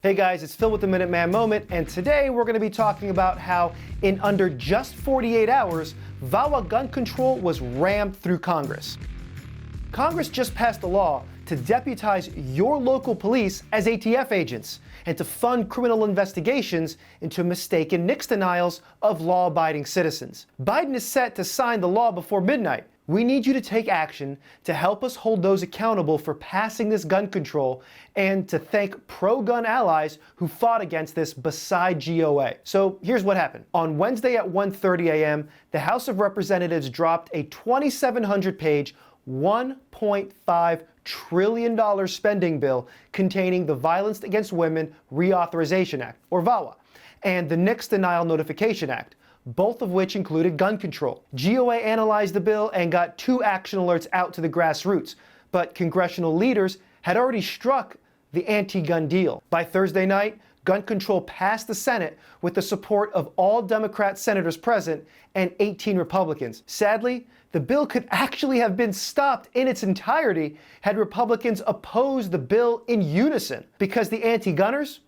Hey guys, it's Phil with the Minuteman Moment, and today we're going to be talking about how in under just 48 hours, VAWA gun control was rammed through Congress. Congress just passed a law to deputize your local police as ATF agents and to fund criminal investigations into mistaken NICS denials of law-abiding citizens. Biden is set to sign the law before midnight. We need you to take action to help us hold those accountable for passing this gun control and to thank pro-gun allies who fought against this beside GOA. So here's what happened. On Wednesday at 1:30 a.m., the House of Representatives dropped a 2,700-page, $1.5 trillion spending bill containing the Violence Against Women Reauthorization Act, or VAWA, and the NICS Denial Notification Act, both of which included gun control. GOA analyzed the bill and got 2 action alerts out to the grassroots, but congressional leaders had already struck the anti-gun deal. By Thursday night, gun control passed the Senate with the support of all Democrat senators present and 18 Republicans. Sadly, the bill could actually have been stopped in its entirety had Republicans opposed the bill in unison, because the anti-gunners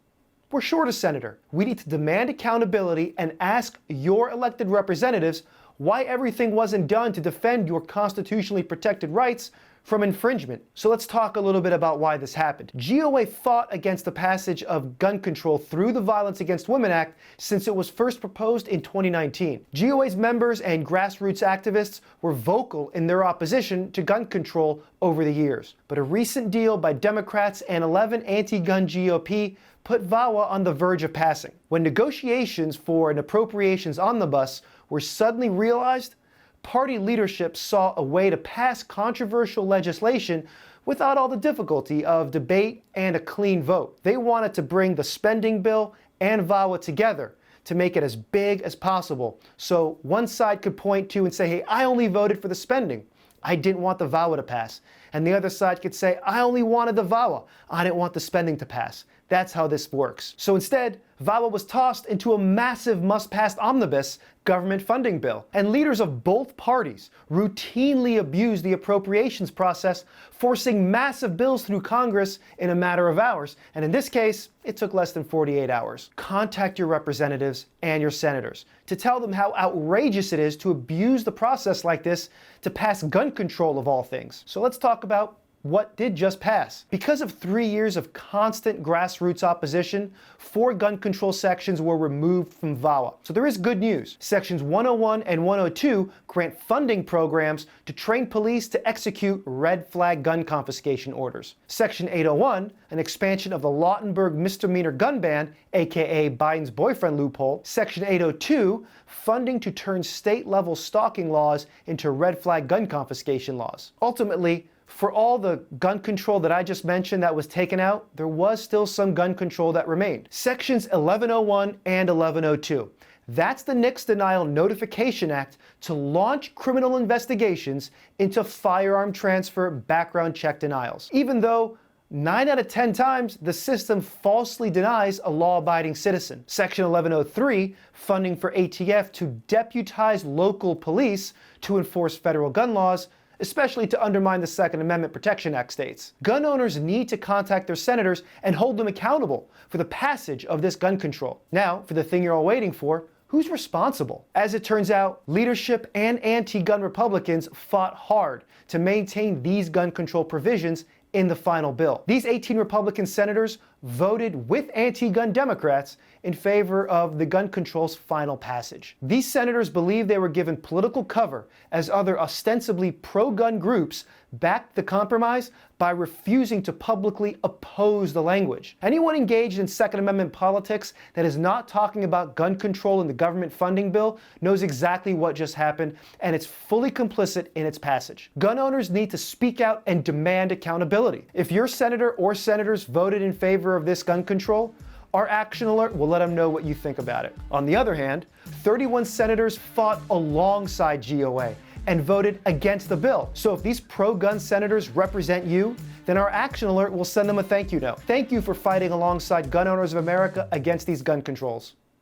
we're short a senator. We need to demand accountability and ask your elected representatives why everything wasn't done to defend your constitutionally protected rights from infringement. So let's talk a little bit about why this happened. GOA fought against the passage of gun control through the Violence Against Women Act since it was first proposed in 2019. GOA's members and grassroots activists were vocal in their opposition to gun control over the years. But a recent deal by Democrats and 11 anti-gun GOP put VAWA on the verge of passing. When negotiations for an appropriations omnibus were suddenly realized, party leadership saw a way to pass controversial legislation without all the difficulty of debate and a clean vote. They wanted to bring the spending bill and VAWA together to make it as big as possible, so one side could point to and say, hey, I only voted for the spending. I didn't want the VAWA to pass. And the other side could say, I only wanted the VAWA. I didn't want the spending to pass. That's how this works. So instead, VAWA was tossed into a massive must-pass omnibus government funding bill. And leaders of both parties routinely abused the appropriations process, forcing massive bills through Congress in a matter of hours. And in this case, it took less than 48 hours. Contact your representatives and your senators to tell them how outrageous it is to abuse the process like this to pass gun control of all things. So let's talk about what did just pass. Because of 3 years of constant grassroots opposition, 4 gun control sections were removed from VAWA. So there is good news. Sections 101 and 102 grant funding programs to train police to execute red flag gun confiscation orders. Section 801, an expansion of the Lautenberg misdemeanor gun ban, aka Biden's boyfriend loophole. Section 802, funding to turn state-level stalking laws into red flag gun confiscation laws. Ultimately, for all the gun control that I just mentioned that was taken out, there was still some gun control that remained. Sections 1101 and 1102. That's the NICS Denial Notification Act to launch criminal investigations into firearm transfer background check denials. Even though 9 out of 10 times, the system falsely denies a law-abiding citizen. Section 1103, funding for ATF to deputize local police to enforce federal gun laws, especially to undermine the Second Amendment Protection Act states. Gun owners need to contact their senators and hold them accountable for the passage of this gun control. Now, for the thing you're all waiting for, who's responsible? As it turns out, leadership and anti-gun Republicans fought hard to maintain these gun control provisions in the final bill. These 18 Republican senators voted with anti-gun Democrats in favor of the gun control's final passage. These senators believe they were given political cover as other ostensibly pro-gun groups backed the compromise by refusing to publicly oppose the language. Anyone engaged in Second Amendment politics that is not talking about gun control in the government funding bill knows exactly what just happened, and it's fully complicit in its passage. Gun owners need to speak out and demand accountability. If your senator or senators voted in favor of this gun control, our action alert will let them know what you think about it. On the other hand, 31 senators fought alongside GOA and voted against the bill. So if these pro-gun senators represent you, then our action alert will send them a thank you note. Thank you for fighting alongside gun owners of America against these gun controls.